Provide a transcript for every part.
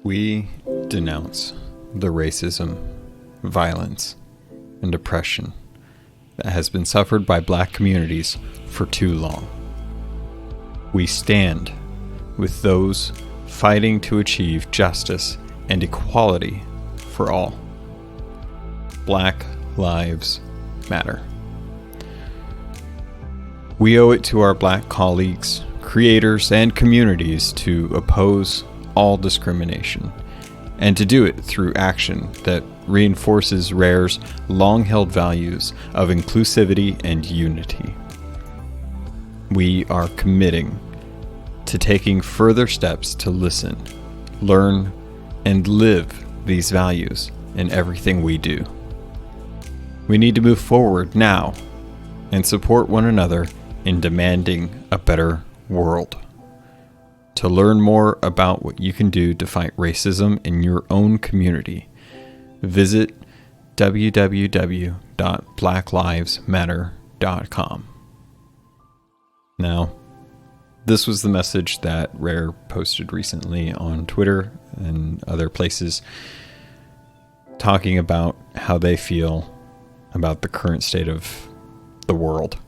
We denounce the racism, violence, and oppression that has been suffered by Black communities for too long. We stand with those fighting to achieve justice and equality for all. Black Lives Matter. We owe it to our Black colleagues, creators, and communities to oppose all discrimination, and to do it through action that reinforces RARE's long-held values of inclusivity and unity. We are committing to taking further steps to listen, learn, and live these values in everything we do. We need to move forward now and support one another in demanding a better world. To learn more about what you can do to fight racism in your own community, visit www.blacklivesmatter.com. Now, this was the message that Rare posted recently on Twitter and other places, talking about how they feel about the current state of the world.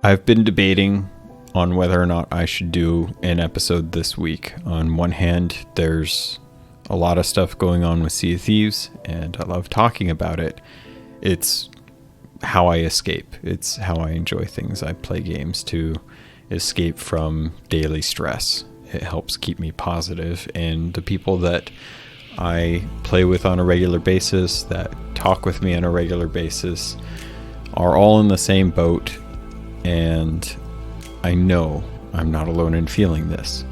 I've been debating on whether or not I should do an episode this week. On one hand, there's a lot of stuff going on with Sea of Thieves, and I love talking about it. It's how I escape. It's how I enjoy things. I play games to escape from daily stress. It helps keep me positive, and the people that I play with on a regular basis, that talk with me on a regular basis, are all in the same boat, and I know I'm not alone in feeling this.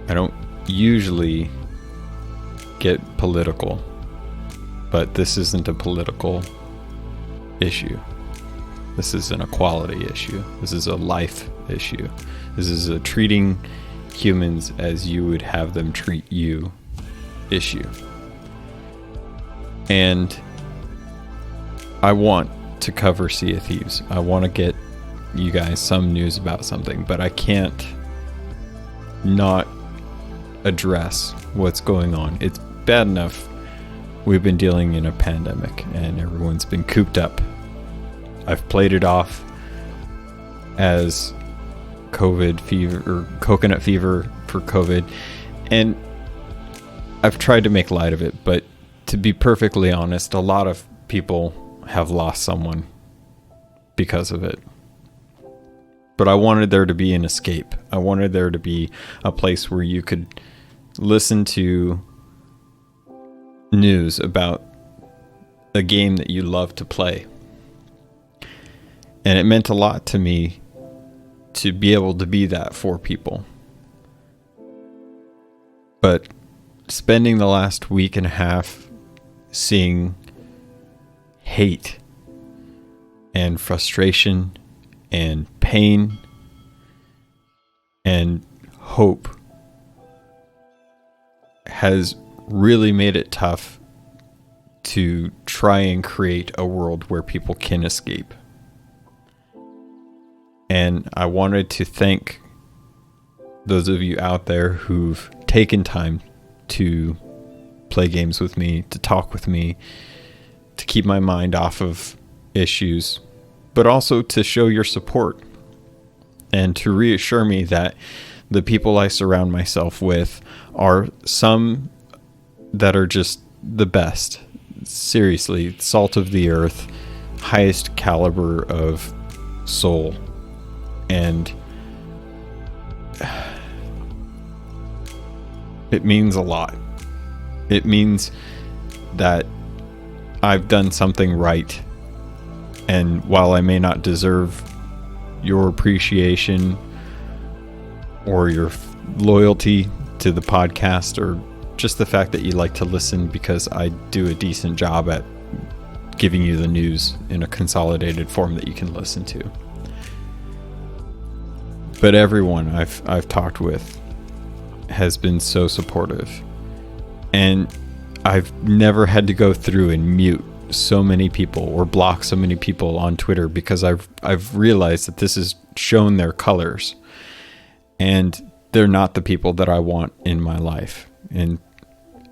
I don't usually get political, but this isn't a political issue. This is an equality issue. This is a life issue. This is a treating humans as you would have them treat you issue. And I want to cover Sea of Thieves. I want to get you guys some news about something, but I can't not address what's going on. It's bad enough we've been dealing in a pandemic and everyone's been cooped up. I've played it off as COVID fever or coconut fever for COVID, and I've tried to make light of it, but to be perfectly honest, a lot of people have lost someone because of it. But I wanted there to be an escape. I wanted there to be a place where you could listen to news about a game that you love to play. And it meant a lot to me to be able to be that for people. But spending the last week and a half seeing hate and frustration and pain and hope has really made it tough to try and create a world where people can escape. And I wanted to thank those of you out there who've taken time to play games with me, to talk with me, to keep my mind off of issues, but also to show your support and to reassure me that the people I surround myself with are some that are just the best. Seriously, salt of the earth, highest caliber of soul. And it means a lot. It means that I've done something right. And while I may not deserve your appreciation or your loyalty to the podcast, or just the fact that you like to listen because I do a decent job at giving you the news in a consolidated form that you can listen to. But everyone I've talked with has been so supportive. And I've never had to go through and mute so many people or block so many people on Twitter because I've realized that this has shown their colors. And they're not the people that I want in my life. And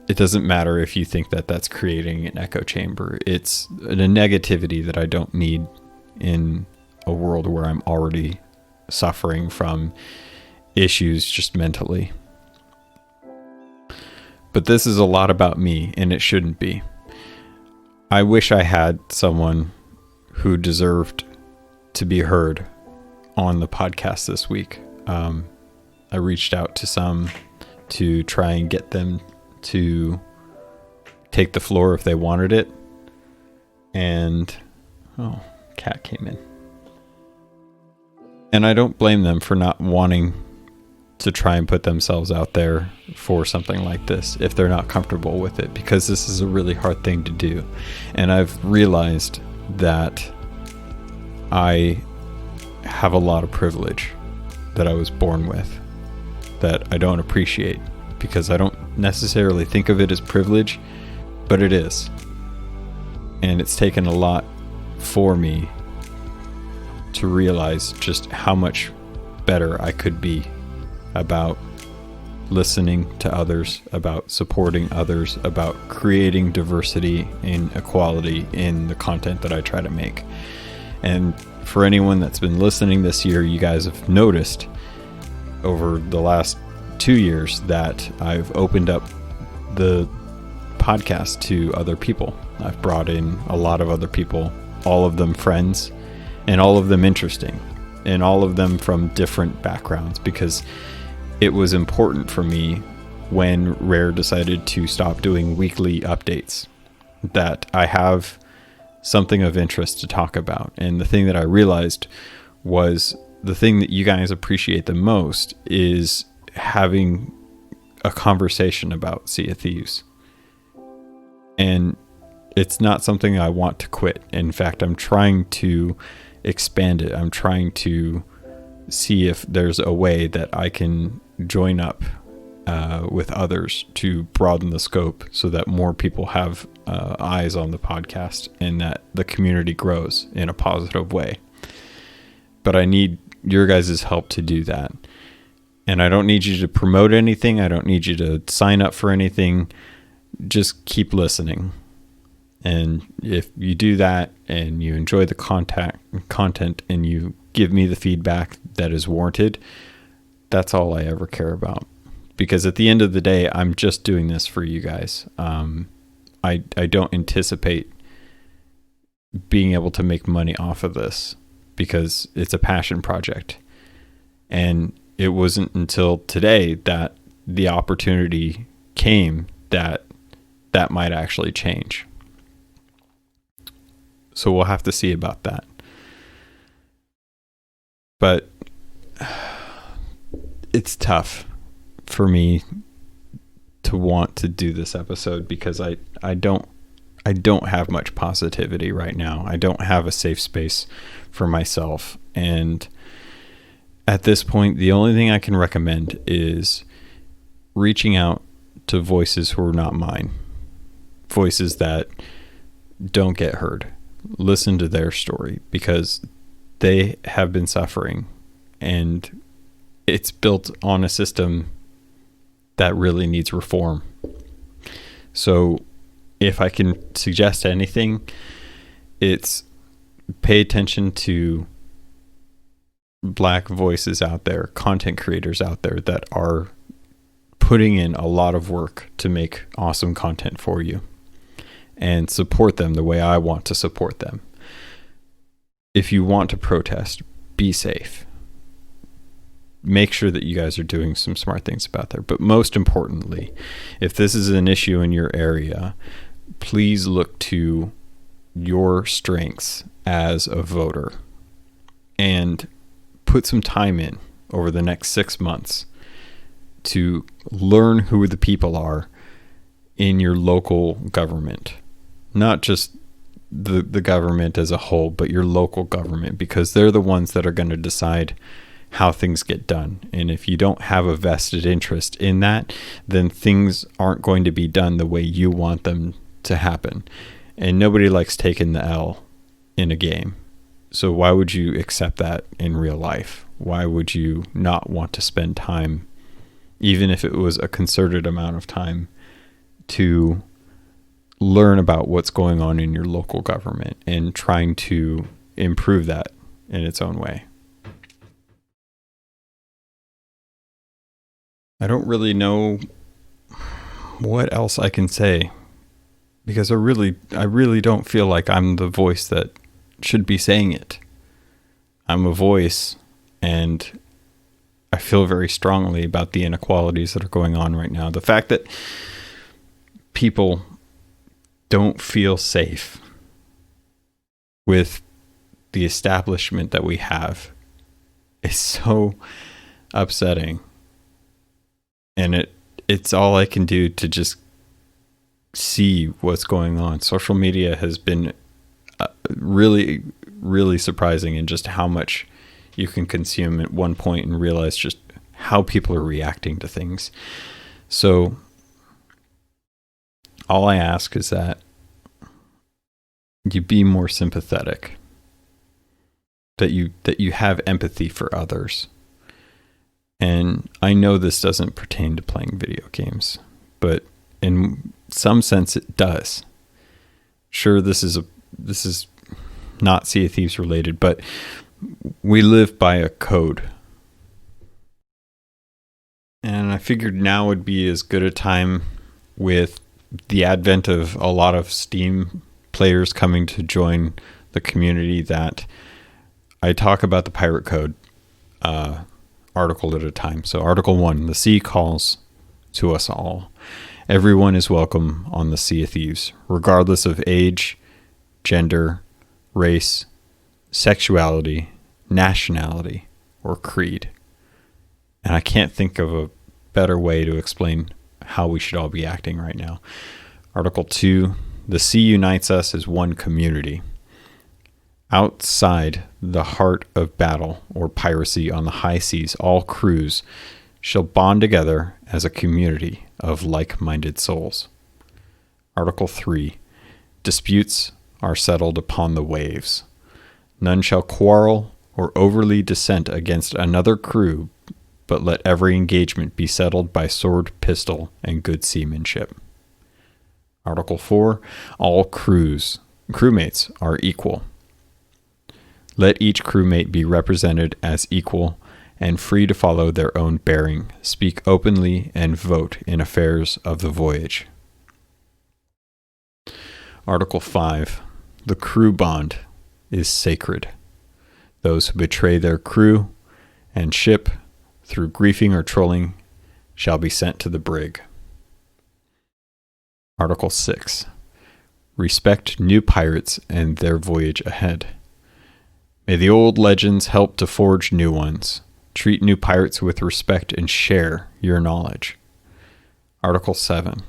it doesn't matter if you think that that's creating an echo chamber. It's a negativity that I don't need in a world where I'm already suffering from issues just mentally. But this is a lot about me, and it shouldn't be. I wish I had someone who deserved to be heard on the podcast this week. I reached out to some to try and get them to take the floor if they wanted it. And, cat came in. And I don't blame them for not wanting to try and put themselves out there for something like this if they're not comfortable with it, because this is a really hard thing to do. And I've realized that I have a lot of privilege that I was born with that I don't appreciate, because I don't necessarily think of it as privilege, but it is. And it's taken a lot for me to realize just how much better I could be about listening to others, about supporting others, about creating diversity and equality in the content that I try to make. And for anyone that's been listening this year, you guys have noticed over the last 2 years that I've opened up the podcast to other people. I've brought in a lot of other people, all of them friends, and all of them interesting, and all of them from different backgrounds, because it was important for me when Rare decided to stop doing weekly updates that I have something of interest to talk about. And the thing that I realized was the thing that you guys appreciate the most is having a conversation about Sea of Thieves. And it's not something I want to quit. In fact, I'm trying to expand it. I'm trying to see if there's a way that I can join up with others to broaden the scope so that more people have eyes on the podcast and that the community grows in a positive way. But I need your guys' help to do that. And I don't need you to promote anything. I don't need you to sign up for anything. Just keep listening. And if you do that and you enjoy the content and you give me the feedback that is warranted, that's all I ever care about. Because at the end of the day, I'm just doing this for you guys. I don't anticipate being able to make money off of this because it's a passion project. And it wasn't until today that the opportunity came that might actually change. So we'll have to see about that. But it's tough for me to want to do this episode because I don't have much positivity right now. I don't have a safe space for myself. And at this point, the only thing I can recommend is reaching out to voices who are not mine. Voices that don't get heard. Listen to their story because they have been suffering, and it's built on a system that really needs reform. So if I can suggest anything, it's pay attention to Black voices out there, content creators out there that are putting in a lot of work to make awesome content for you, and support them the way I want to support them. If you want to protest, be safe. Make sure that you guys are doing some smart things about there. But most importantly, if this is an issue in your area, please look to your strengths as a voter and put some time in over the next 6 months to learn who the people are in your local government. Not just the government as a whole, but your local government, because they're the ones that are going to decide how things get done. And if you don't have a vested interest in that, then things aren't going to be done the way you want them to happen. And nobody likes taking the L in a game. So why would you accept that in real life? Why would you not want to spend time, even if it was a concerted amount of time, to learn about what's going on in your local government and trying to improve that in its own way? I don't really know what else I can say, because I really don't feel like I'm the voice that should be saying it. I'm a voice, and I feel very strongly about the inequalities that are going on right now. The fact that people don't feel safe with the establishment that we have is so upsetting. And it's all I can do to just see what's going on. Social media has been really, really surprising in just how much you can consume at one point and realize just how people are reacting to things. So all I ask is that you be more sympathetic, that you have empathy for others. And I know this doesn't pertain to playing video games, but in some sense it does. Sure, this is not Sea of Thieves related, but we live by a code. And I figured now would be as good a time, with the advent of a lot of Steam players coming to join the community, that I talk about the pirate code article at a time. So Article 1, the sea calls to us all. Everyone is welcome on the Sea of Thieves, regardless of age, gender, race, sexuality, nationality, or creed. And I can't think of a better way to explain how we should all be acting right now. Article 2, the sea unites us as one community. Outside the heart of battle or piracy on the high seas, all crews shall bond together as a community of like-minded souls. Article 3, disputes are settled upon the waves. None shall quarrel or overly dissent against another crew, but let every engagement be settled by sword, pistol, and good seamanship. Article 4, all crewmates are equal. Let each crewmate be represented as equal and free to follow their own bearing, speak openly, and vote in affairs of the voyage. Article 5, the crew bond is sacred. Those who betray their crew and ship through griefing or trolling shall be sent to the brig. Article 6, respect new pirates and their voyage ahead. May the old legends help to forge new ones. Treat new pirates with respect and share your knowledge. Article 7,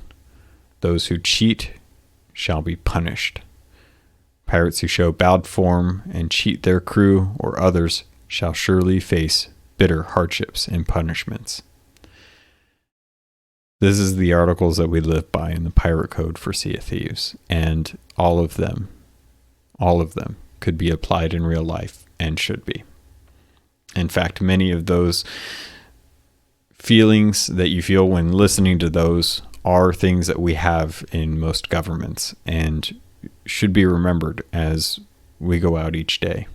those who cheat shall be punished. Pirates who show bad form and cheat their crew or others shall surely face bitter hardships and punishments. This is the articles that we live by in the Pirate Code for Sea of Thieves, and all of them could be applied in real life and should be. In fact, many of those feelings that you feel when listening to those are things that we have in most governments and should be remembered as we go out each day.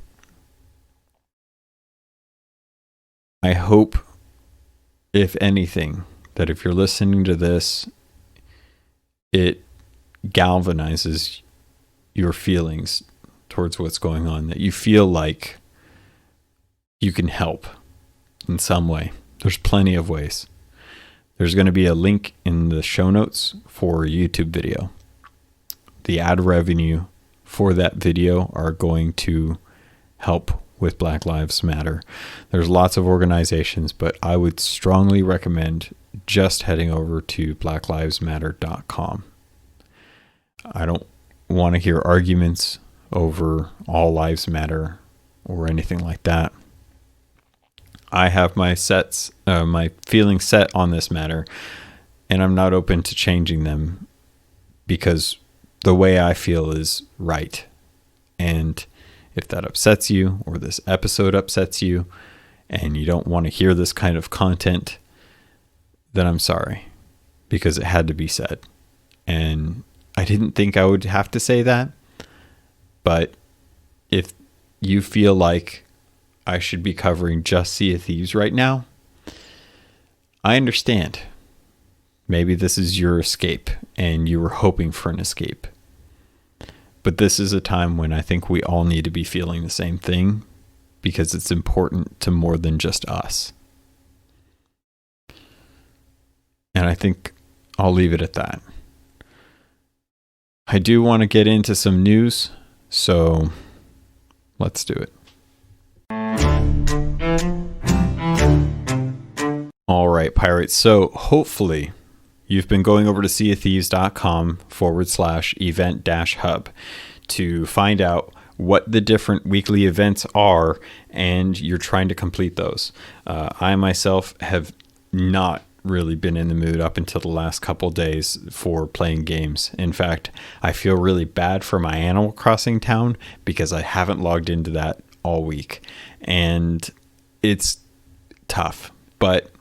I hope, if anything, that if you're listening to this, it galvanizes your feelings towards what's going on, that you feel like you can help in some way. There's plenty of ways. There's going to be a link in the show notes for a YouTube video. The ad revenue for that video are going to help with Black Lives Matter. There's lots of organizations, but I would strongly recommend just heading over to blacklivesmatter.com. I don't want to hear arguments over all lives matter or anything like that. I have my feelings set on this matter, and I'm not open to changing them because the way I feel is right. And If that upsets you, or this episode upsets you, and you don't want to hear this kind of content, then I'm sorry, because it had to be said. And I didn't think I would have to say that, but if you feel like I should be covering just Sea of Thieves right now, I understand. Maybe this is your escape and you were hoping for an escape. But this is a time when I think we all need to be feeling the same thing, because it's important to more than just us. And I think I'll leave it at that. I do want to get into some news, so let's do it. All right, Pirates. So hopefully you've been going over to seaofthieves.com/event-hub to find out what the different weekly events are, and you're trying to complete those. I myself have not really been in the mood up until the last couple days for playing games. In fact, I feel really bad for my Animal Crossing town because I haven't logged into that all week, and it's tough. But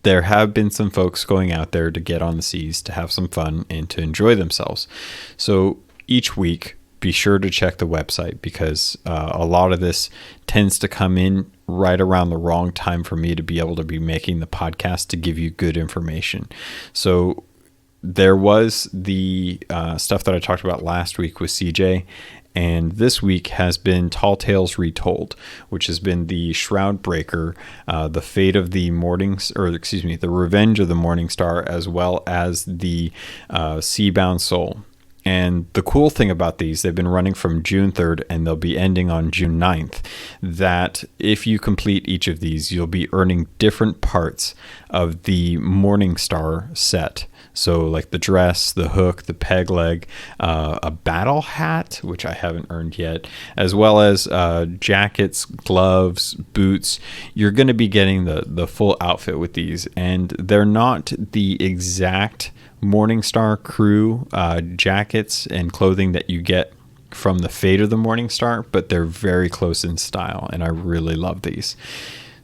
there have been some folks going out there to get on the seas, to have some fun, and to enjoy themselves. So each week, be sure to check the website, because a lot of this tends to come in right around the wrong time for me to be able to be making the podcast to give you good information. So there was the stuff that I talked about last week with CJ, and this week has been Tall Tales Retold, which has been the Shroud Breaker, the Fate of the the Revenge of the Morning Star, as well as the Seabound Soul. And the cool thing about these, they've been running from June 3rd and they'll be ending on June 9th, that if you complete each of these, you'll be earning different parts of the Morning Star set. So like the dress, the hook, the peg leg, a battle hat, which I haven't earned yet, as well as jackets, gloves, boots. You're going to be getting the full outfit with these, and they're not the exact Morningstar crew jackets and clothing that you get from the Fate of the Morningstar, but they're very close in style, and I really love these.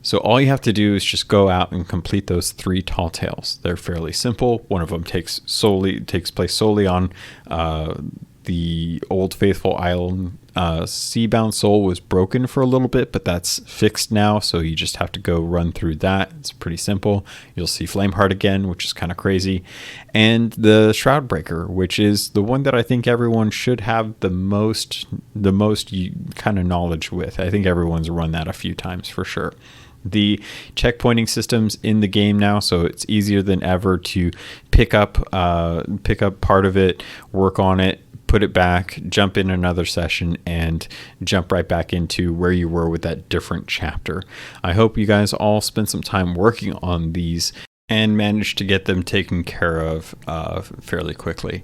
So all you have to do is just go out and complete those 3 Tall Tales. They're fairly simple. One of them takes place solely on the Old Faithful Island. Seabound Soul was broken for a little bit, but that's fixed now, so you just have to go run through that. It's pretty simple. You'll see Flameheart again, which is kind of crazy, and the Shroud Breaker, which is the one that I think everyone should have the most kind of knowledge with. I think everyone's run that a few times for sure. The checkpointing system's in the game now, so it's easier than ever to pick up part of it, work on it, put it back, jump in another session, and jump right back into where you were with that different chapter. I hope you guys all spent some time working on these and managed to get them taken care of fairly quickly.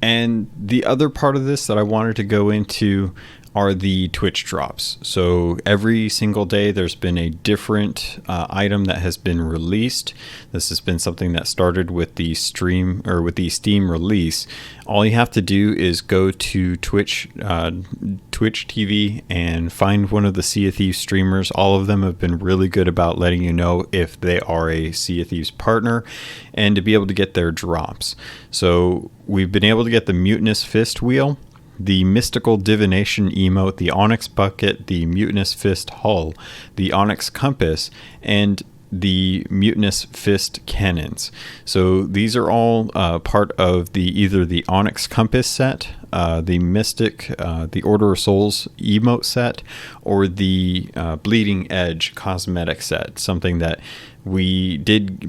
And the other part of this that I wanted to go into are the Twitch drops. So every single day there's been a different item that has been released. This has been something that started with the Steam release. All you have to do is go to Twitch TV and find one of the Sea of Thieves streamers. All of them have been really good about letting you know if they are a Sea of Thieves partner, and to be able to get their drops. So we've been able to get the Mutinous Fist wheel, the Mystical Divination emote, the Onyx Bucket, the Mutinous Fist hull, the Onyx Compass, and the Mutinous Fist cannons. So these are all part of either the Onyx Compass set, the Mystic, the Order of Souls emote set, or the Bleeding Edge cosmetic set. Something that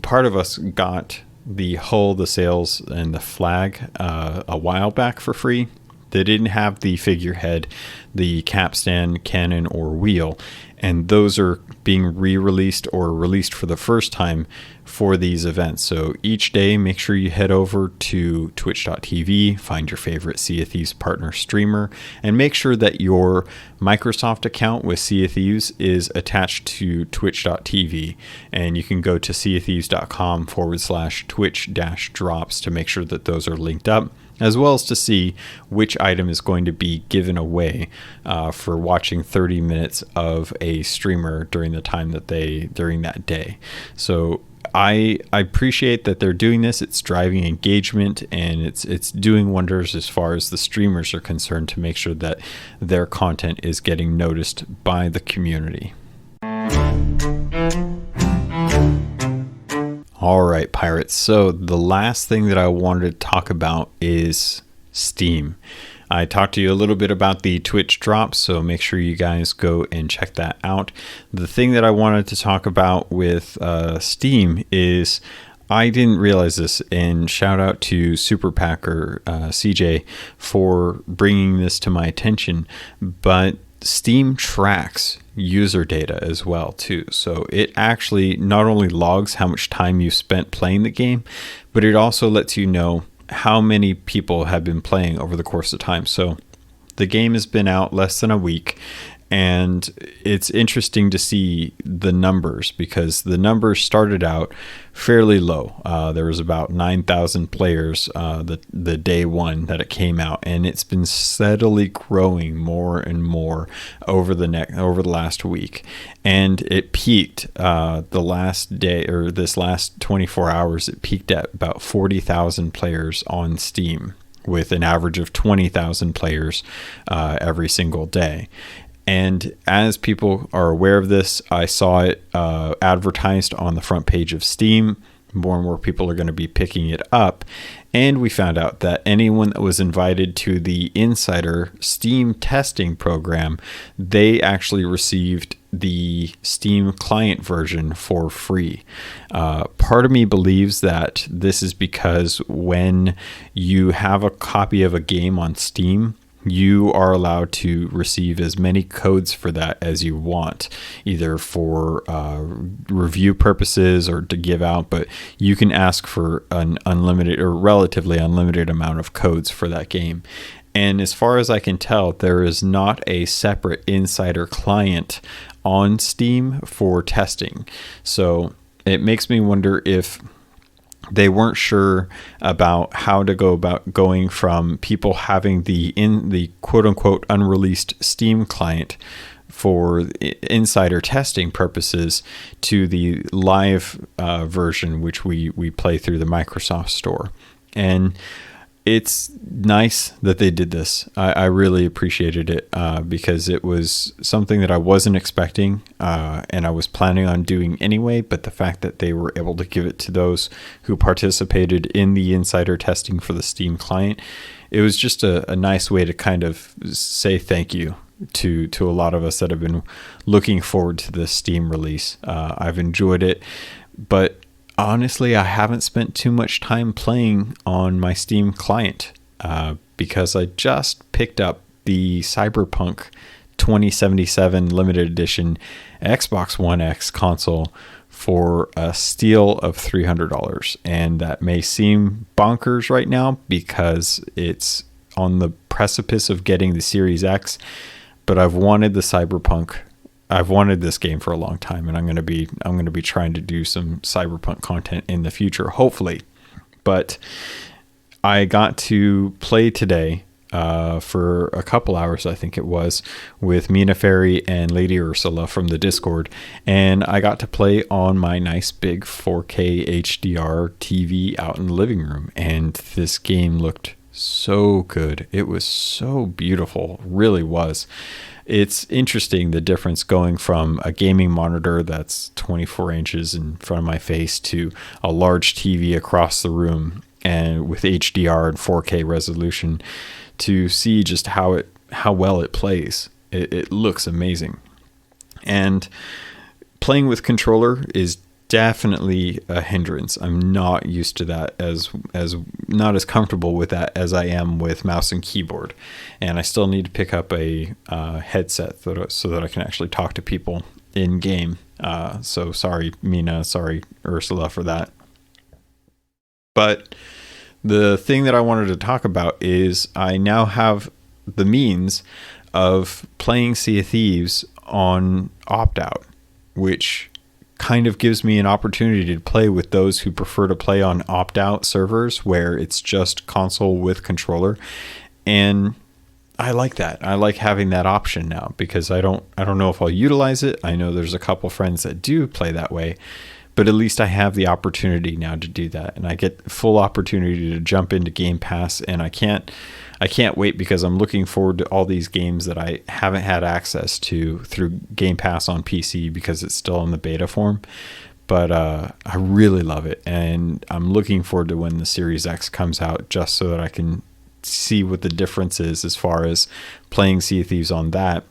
part of us got the hull, the sails, and the flag a while back for free. They didn't have the figurehead, the capstan, cannon, or wheel, and those are being re-released or released for the first time for these events. So each day, make sure you head over to twitch.tv, find your favorite Sea of Thieves partner streamer, and make sure that your Microsoft account with Sea of Thieves is attached to twitch.tv. And you can go to seaofthieves.com/twitch-drops to make sure that those are linked up. as well as to see which item is going to be given away for watching 30 minutes of a streamer during the time that during that day. So I appreciate that they're doing this. It's driving engagement, and it's doing wonders as far as the streamers are concerned to make sure that their content is getting noticed by the community. All right, Pirates. So the last thing that I wanted to talk about is Steam. I talked to you a little bit about the Twitch drop, so make sure you guys go and check that out. The thing that I wanted to talk about with Steam is I didn't realize this, and shout out to Super Packer CJ for bringing this to my attention, but Steam tracks user data as well too. So it actually not only logs how much time you spent playing the game, but it also lets you know how many people have been playing over the course of time. So the game has been out less than a week, and it's interesting to see the numbers, because the numbers started out fairly low. There was about 9,000 players the day one that it came out, and it's been steadily growing more and more over the last week. And it peaked the last day, or this last 24 hours, it peaked at about 40,000 players on Steam, with an average of 20,000 players every single day. And as people are aware of this, I saw it advertised on the front page of Steam. More and more people are going to be picking it up. And we found out that anyone that was invited to the Insider Steam testing program, they actually received the Steam client version for free. Part of me believes that this is because when you have a copy of a game on Steam, you are allowed to receive as many codes for that as you want, either for review purposes or to give out, but you can ask for an unlimited or relatively unlimited amount of codes for that game. And as far as I can tell, there is not a separate Insider client on Steam for testing. So it makes me wonder if they weren't sure about how to go about going from people having the quote unquote unreleased Steam client for insider testing purposes to the live version, which we play through the Microsoft Store. And it's nice that they did this. I really appreciated it because it was something that I wasn't expecting and I was planning on doing anyway. But the fact that they were able to give it to those who participated in the insider testing for the Steam client, it was just a nice way to kind of say thank you to a lot of us that have been looking forward to this Steam release. I've enjoyed it, but honestly, I haven't spent too much time playing on my Steam client because I just picked up the Cyberpunk 2077 limited edition Xbox One X console for a steal of $300. And that may seem bonkers right now because it's on the precipice of getting the Series X, but I've wanted this game for a long time, and I'm going to be trying to do some Cyberpunk content in the future, hopefully. But I got to play today for a couple hours, I think it was, with Mina Ferry and Lady Ursula from the Discord, and I got to play on my nice big 4K HDR TV out in the living room, and this game looked so good. It was so beautiful, really was. It's interesting, the difference going from a gaming monitor that's 24 inches in front of my face to a large TV across the room and with HDR and 4K resolution to see just how well it plays. It looks amazing. And playing with controller is definitely a hindrance. I'm not used to that, as not as comfortable with that as I am with mouse and keyboard, and I still need to pick up a headset so that I can actually talk to people in game. So sorry Mina, sorry Ursula for that. But the thing that I wanted to talk about is I now have the means of playing Sea of Thieves on opt-out, which kind of gives me an opportunity to play with those who prefer to play on opt-out servers where it's just console with controller. And I like that. I like having that option now, because I don't know if I'll utilize it. I know there's a couple friends that do play that way, but at least I have the opportunity now to do that, and I get full opportunity to jump into Game Pass, and I can't wait, because I'm looking forward to all these games that I haven't had access to through Game Pass on PC because it's still in the beta form. But I really love it, and I'm looking forward to when the Series X comes out, just so that I can see what the difference is as far as playing Sea of Thieves on that,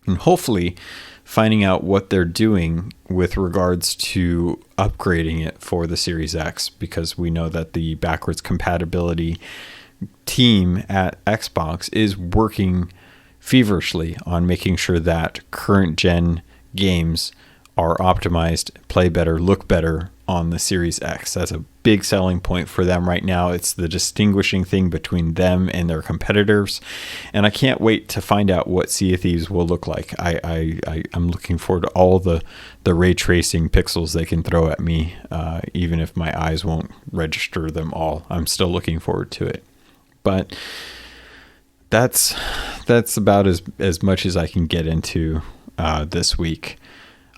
and hopefully finding out what they're doing with regards to upgrading it for the Series X, because we know that the backwards compatibility team at Xbox is working feverishly on making sure that current gen games are optimized, play better, look better on the Series X. That's a big selling point for them right now. It's the distinguishing thing between them and their competitors, and I can't wait to find out what Sea of Thieves will look like. I'm looking forward to all the ray tracing pixels they can throw at me, even if my eyes won't register them all. I'm still looking forward to it. But that's about as much as I can get into this week.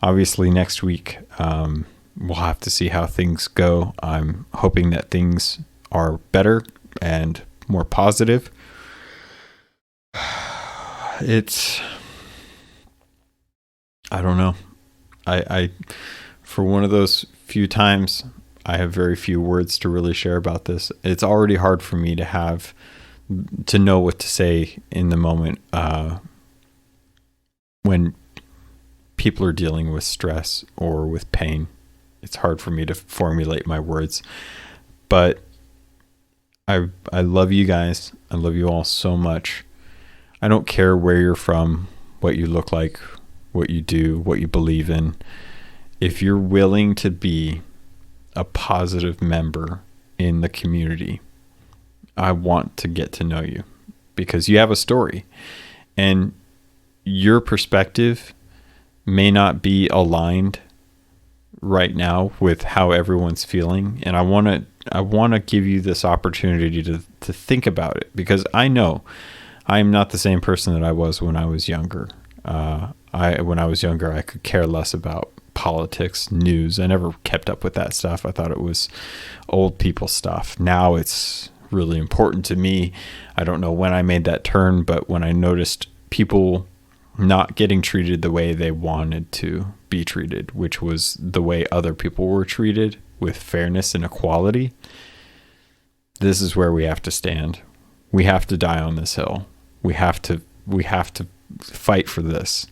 Obviously, next week we'll have to see how things go. I'm hoping that things are better and more positive. I don't know. I for one of those few times, I have very few words to really share about this. It's already hard for me to know what to say in the moment when people are dealing with stress or with pain. It's hard for me to formulate my words, but I love you guys. I love you all so much. I don't care where you're from, what you look like, what you do, what you believe in. If you're willing to be a positive member in the community, I want to get to know you, because you have a story, and your perspective may not be aligned right now with how everyone's feeling. And I want to give you this opportunity to think about it, because I know I'm not the same person that I was when I was younger. When I was younger, I could care less about politics, news. I never kept up with that stuff. I thought it was old people stuff. Now it's really important to me. I don't know when I made that turn, but when I noticed people not getting treated the way they wanted to be treated, which was the way other people were treated, with fairness and equality, this is where we have to stand. We have to die on this hill. We have to fight for this,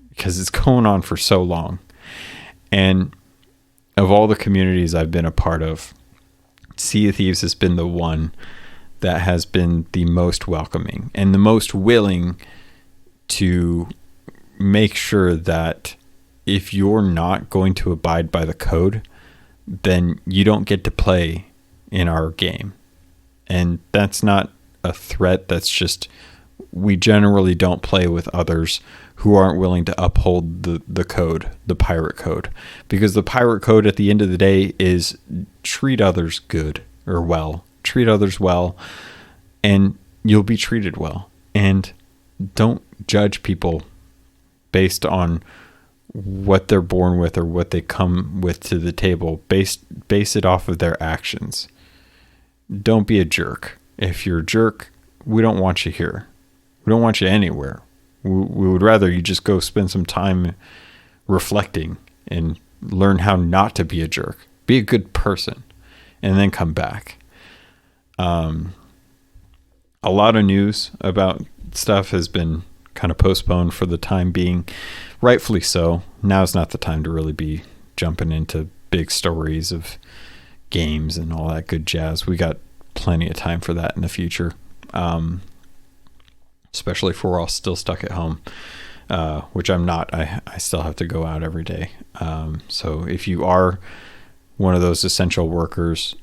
because it's going on for so long. And of all the communities I've been a part of, Sea of Thieves has been the one that has been the most welcoming and the most willing to make sure that if you're not going to abide by the code, then you don't get to play in our game. And that's not a threat. That's just, we generally don't play with others who aren't willing to uphold the code, the pirate code. Because the pirate code at the end of the day is treat others good or well. Treat others well, and you'll be treated well. And don't judge people based on what they're born with or what they come with to the table. Base it off of their actions. Don't be a jerk. If you're a jerk, we don't want you here. We don't want you anywhere. We would rather you just go spend some time reflecting and learn how not to be a jerk. Be a good person, and then come back. A lot of news about stuff has been kind of postponed for the time being, rightfully so. Now's not the time to really be jumping into big stories of games and all that good jazz. We got plenty of time for that in the future, especially if we're all still stuck at home, which I'm not. I still have to go out every day. So if you are one of those essential workers,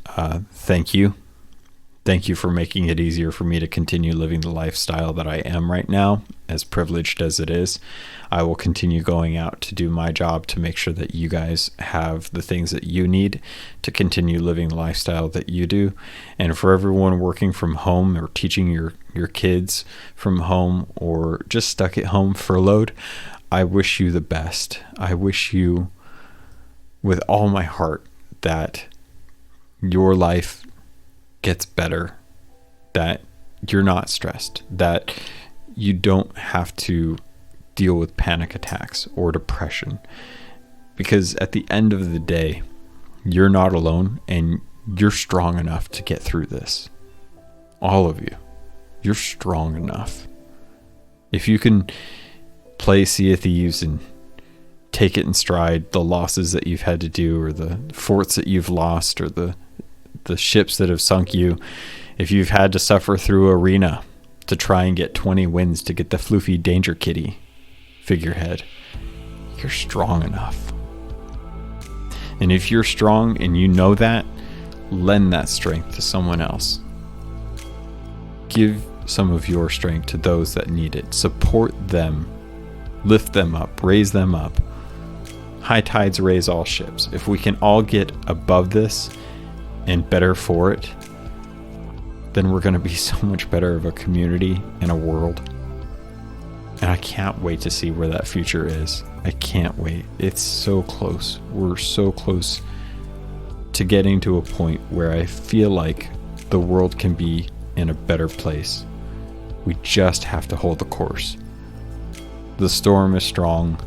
thank you. Thank you for making it easier for me to continue living the lifestyle that I am right now, as privileged as it is. I will continue going out to do my job to make sure that you guys have the things that you need to continue living the lifestyle that you do. And for everyone working from home or teaching your kids from home or just stuck at home furloughed, I wish you the best. I wish you with all my heart that your life gets better, that you're not stressed, that you don't have to deal with panic attacks or depression, because at the end of the day, you're not alone and you're strong enough to get through this. All of you, you're strong enough. If you can play Sea of Thieves and take it in stride, the losses that you've had to do, or the forts that you've lost, or the ships that have sunk you, if you've had to suffer through arena to try and get 20 wins to get the floofy Danger Kitty figurehead, you're strong enough. And if you're strong and you know that, lend that strength to someone else. Give some of your strength to those that need it. Support them. Lift them up. Raise them up. High tides raise all ships. If we can all get above this and better for it, then we're going to be so much better of a community and a world. And I can't wait to see where that future is. I can't wait. It's so close. We're so close to getting to a point where I feel like the world can be in a better place. We just have to hold the course. The storm is strong.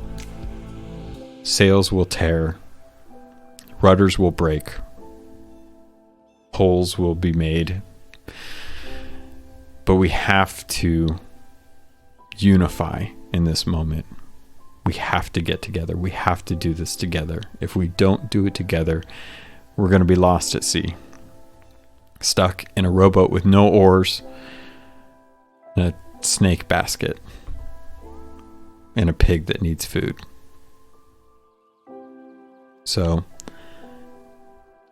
Sails will tear. Rudders will break. Holes will be made. But we have to unify in this moment. We have to get together. We have to do this together. If we don't do it together, we're going to be lost at sea. Stuck in a rowboat with no oars, and a snake basket, and a pig that needs food. So,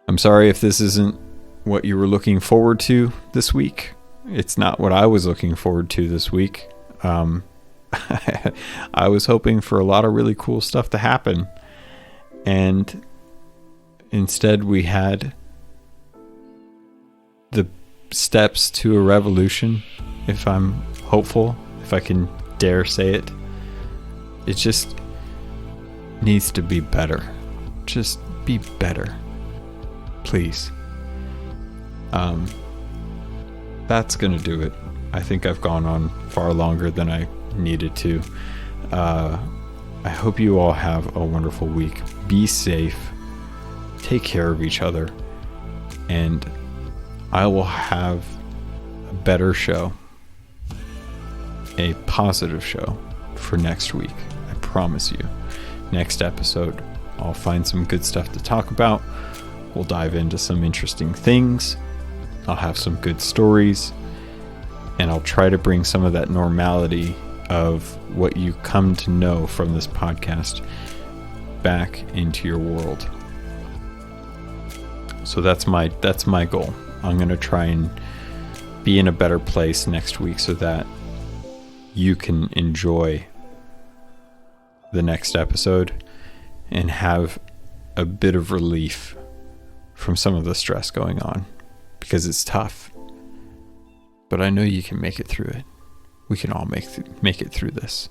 I'm sorry if this isn't what you were looking forward to this week. It's not what I was looking forward to this week. I was hoping for a lot of really cool stuff to happen, and instead we had the steps to a revolution, if I'm hopeful, if I can dare say it. It just needs to be better. Just be better, please. That's gonna do it. I think I've gone on far longer than I needed to. I hope you all have a wonderful week. Be safe. Take care of each other. And I will have a better show. A positive show for next week. I promise you. Next episode, I'll find some good stuff to talk about. We'll dive into some interesting things. I'll have some good stories. And I'll try to bring some of that normality of what you come to know from this podcast back into your world. So that's my goal. I'm going to try and be in a better place next week so that you can enjoy the next episode and have a bit of relief from some of the stress going on, because it's tough. But I know you can make it through it. We can all make it through this.